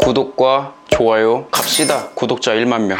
구독과 좋아요 갑시다. 구독자 1만 명.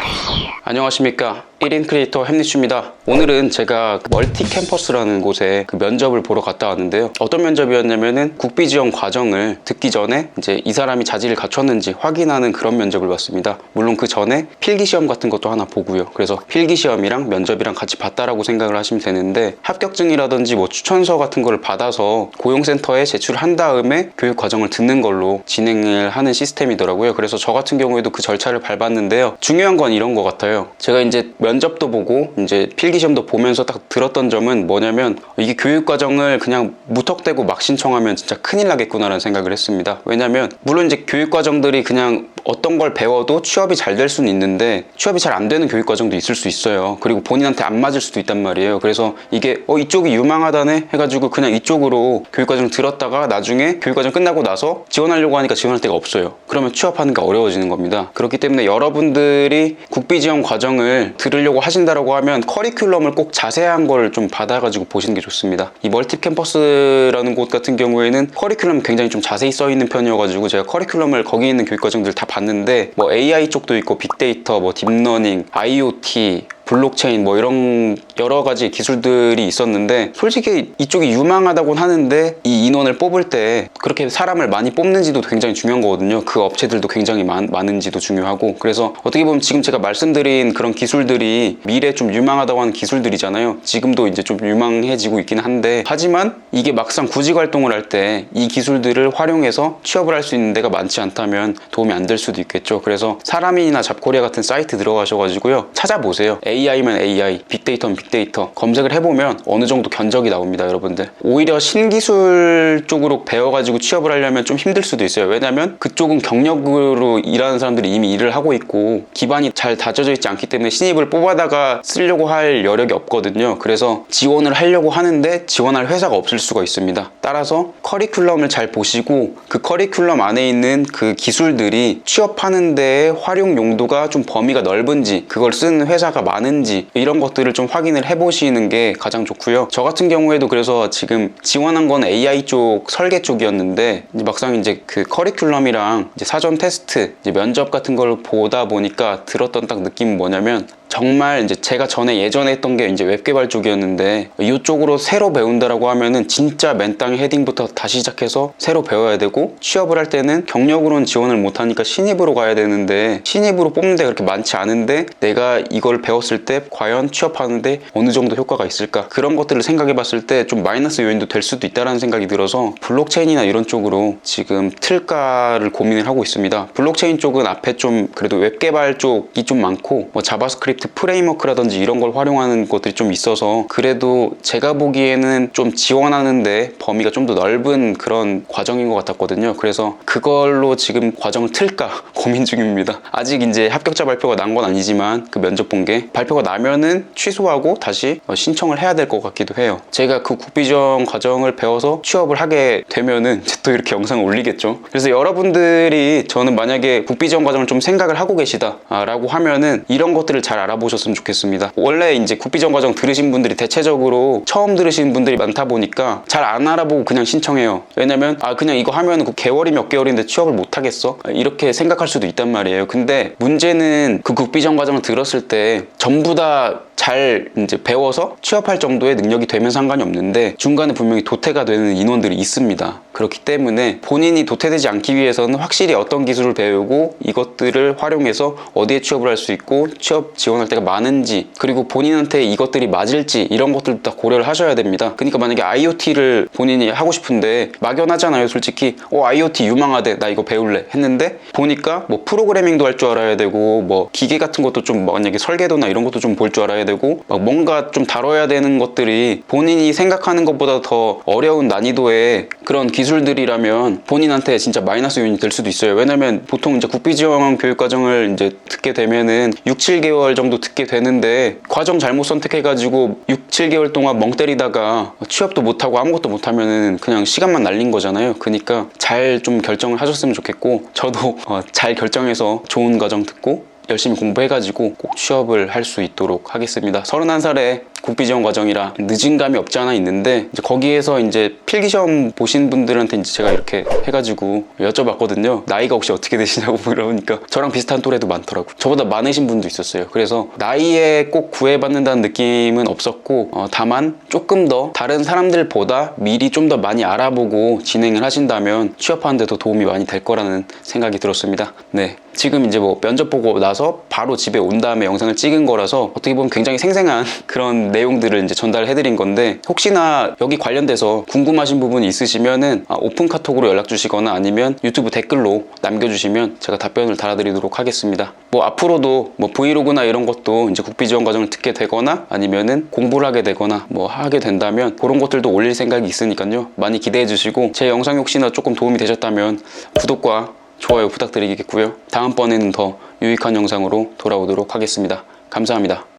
안녕하십니까, 1인 크리에이터 햄리슈입니다. 오늘은 제가 멀티 캠퍼스라는 곳에 면접을 보러 갔다 왔는데요. 어떤 면접이었냐면은 국비 지원 과정을 듣기 전에 이제 이 사람이 자질을 갖췄는지 확인하는 그런 면접을 봤습니다. 물론 그 전에 필기 시험 같은 것도 하나 보고요. 그래서 필기 시험이랑 면접이랑 같이 봤다라고 생각을 하시면 되는데, 합격증이라든지 뭐 추천서 같은 거를 받아서 고용센터에 제출한 다음에 교육 과정을 듣는 걸로 진행을 하는 시스템이더라고요. 그래서 저 같은 경우에도 그 절차를 밟았는데요. 중요한 건 이런 것 같아요. 제가 이제 면접도 보고 이제 필기시험도 보면서 딱 들었던 점은 뭐냐면, 이게 교육 과정을 그냥 무턱대고 막 신청하면 진짜 큰일 나겠구나라는 생각을 했습니다. 왜냐면 물론 이제 교육 과정들이 그냥 어떤 걸 배워도 취업이 잘 될 수는 있는데, 취업이 잘 안 되는 교육 과정도 있을 수 있어요. 그리고 본인한테 안 맞을 수도 있단 말이에요. 그래서 이게 이쪽이 유망하다네 해가지고 그냥 이쪽으로 교육 과정 들었다가 나중에 교육 과정 끝나고 나서 지원하려고 하니까 지원할 데가 없어요. 그러면 취업하는 게 어려워지는 겁니다. 그렇기 때문에 여러분들이 국비 지원 과정을 들으려고 하신다라고 하면 커리큘럼을 꼭 자세한 걸 좀 받아가지고 보시는 게 좋습니다. 이 멀티 캠퍼스라는 곳 같은 경우에는 커리큘럼이 굉장히 좀 자세히 써 있는 편이어가지고 제가 커리큘럼을 거기 있는 교육 과정들 다 봤는데, 뭐 AI 쪽도 있고 빅데이터, 뭐 딥러닝, IoT, 블록체인 뭐 이런 여러 가지 기술들이 있었는데, 솔직히 이쪽이 유망하다고는 하는데 이 인원을 뽑을 때 그렇게 사람을 많이 뽑는지도 굉장히 중요한 거거든요. 그 업체들도 굉장히 많은지도 중요하고. 그래서 어떻게 보면 지금 제가 말씀드린 그런 기술들이 미래에 좀 유망하다고 하는 기술들이잖아요. 지금도 이제 좀 유망해지고 있긴 한데, 하지만 이게 막상 구직 활동을 할 때 이 기술들을 활용해서 취업을 할 수 있는 데가 많지 않다면 도움이 안 될 수도 있겠죠. 그래서 사람이나 잡코리아 같은 사이트 들어가셔가지고요, 찾아보세요. AI면 AI, 빅데이터면 빅데이터 검색을 해보면 어느 정도 견적이 나옵니다, 여러분들. 오히려 신기술 쪽으로 배워가지고 취업을 하려면 좀 힘들 수도 있어요. 왜냐면 그쪽은 경력으로 일하는 사람들이 이미 일을 하고 있고 기반이 잘 다져져 있지 않기 때문에 신입을 뽑아다가 쓰려고 할 여력이 없거든요. 그래서 지원을 하려고 하는데 지원할 회사가 없을 수가 있습니다. 따라서 커리큘럼을 잘 보시고 그 커리큘럼 안에 있는 그 기술들이 취업하는 데의 활용 용도가 좀 범위가 넓은지, 그걸 쓰는 회사가 많은지, 이런 것들을 좀 확인을 해보시는 게 가장 좋고요. 저 같은 경우에도 그래서 지금 지원한 건 AI 쪽, 설계 쪽이었는데, 막상 이제 그 커리큘럼이랑 이제 사전 테스트, 이제 면접 같은 걸 보다 보니까 들었던 딱 느낌은 뭐냐면, 정말 이제 제가 예전에 했던 게 이제 웹개발 쪽이었는데, 이쪽으로 새로 배운다라고 하면은 진짜 맨 땅에 헤딩부터 다시 시작해서 새로 배워야 되고, 취업을 할 때는 경력으로는 지원을 못하니까 신입으로 가야 되는데, 신입으로 뽑는 데가 그렇게 많지 않은데 내가 이걸 배웠을 때 과연 취업하는데 어느 정도 효과가 있을까, 그런 것들을 생각해 봤을 때 좀 마이너스 요인도 될 수도 있다라는 생각이 들어서 블록체인이나 이런 쪽으로 지금 틀까를 고민을 하고 있습니다. 블록체인 쪽은 앞에 좀 그래도 웹개발 쪽이 좀 많고, 뭐 자바스크립트 프레임워크라든지 이런 걸 활용하는 것들이 좀 있어서 그래도 제가 보기에는 좀 지원하는데 범위가 좀 더 넓은 그런 과정인 것 같았거든요. 그래서 그걸로 지금 과정을 틀까 고민 중입니다. 아직 이제 합격자 발표가 난 건 아니지만 그 면접 본 게 발표가 나면은 취소하고 다시 신청을 해야 될 것 같기도 해요. 제가 그 국비 지원 과정을 배워서 취업을 하게 되면은 또 이렇게 영상을 올리겠죠. 그래서 여러분들이, 저는 만약에 국비 지원 과정을 좀 생각을 하고 계시다 라고 하면은 이런 것들을 잘 알아보셨으면 좋겠습니다. 원래 이제 국비 지원 과정 들으신 분들이 대체적으로 처음 들으신 분들이 많다 보니까 잘 안 알아보고 그냥 신청해요. 왜냐면 그냥 이거 하면 그 개월이 몇 개월인데 취업을 못 하겠어? 이렇게 생각할 수도 있단 말이에요. 근데 문제는 그 국비 지원 과정을 들었을 때 전부 다 잘 이제 배워서 취업할 정도의 능력이 되면 상관이 없는데, 중간에 분명히 도태가 되는 인원들이 있습니다. 그렇기 때문에 본인이 도태되지 않기 위해서는 확실히 어떤 기술을 배우고 이것들을 활용해서 어디에 취업을 할 수 있고 취업 지원할 때가 많은지, 그리고 본인한테 이것들이 맞을지, 이런 것들도 다 고려를 하셔야 됩니다. 그러니까 만약에 IoT를 본인이 하고 싶은데 막연하잖아요, 솔직히. IoT 유망하대, 나 이거 배울래 했는데 보니까 뭐 프로그래밍도 할 줄 알아야 되고, 뭐 기계 같은 것도 좀, 만약에 설계도나 이런 것도 좀 볼 줄 알아야 되고, 막 뭔가 좀 다뤄야 되는 것들이 본인이 생각하는 것보다 더 어려운 난이도의 그런 기술들이라면 본인한테 진짜 마이너스 요인이 될 수도 있어요. 왜냐면 보통 이제 국비 지원 교육 과정을 이제 듣게 되면은 6, 7개월 정도 듣게 되는데, 과정 잘못 선택해가지고 6, 7개월 동안 멍 때리다가 취업도 못하고 아무것도 못하면은 그냥 시간만 날린 거잖아요. 그러니까 잘 좀 결정을 하셨으면 좋겠고, 저도 잘 결정해서 좋은 과정 듣고 열심히 공부해가지고 꼭 취업을 할 수 있도록 하겠습니다. 31살에 국비지원 과정이라 늦은 감이 없지 않아 있는데 이제 거기에서 이제 필기시험 보신 분들한테 이제 제가 이렇게 해가지고 여쭤봤거든요. 나이가 혹시 어떻게 되시냐고 그러니까 저랑 비슷한 또래도 많더라고요. 저보다 많으신 분도 있었어요. 그래서 나이에 꼭 구애받는다는 느낌은 없었고 다만 조금 더 다른 사람들보다 미리 좀 더 많이 알아보고 진행을 하신다면 취업하는 데도 도움이 많이 될 거라는 생각이 들었습니다. 네. 지금 이제 뭐 면접 보고 나서 바로 집에 온 다음에 영상을 찍은 거라서 어떻게 보면 굉장히 생생한 그런 내용들을 이제 전달해 드린 건데 혹시나 여기 관련돼서 궁금하신 부분이 있으시면은 오픈 카톡으로 연락 주시거나 아니면 유튜브 댓글로 남겨주시면 제가 답변을 달아드리도록 하겠습니다. 뭐 앞으로도 뭐 브이로그나 이런 것도 이제 국비지원 과정을 듣게 되거나 아니면은 공부를 하게 되거나 뭐 하게 된다면 그런 것들도 올릴 생각이 있으니까요. 많이 기대해 주시고 제 영상이 혹시나 조금 도움이 되셨다면 구독과 좋아요 부탁드리겠고요. 다음번에는 더 유익한 영상으로 돌아오도록 하겠습니다. 감사합니다.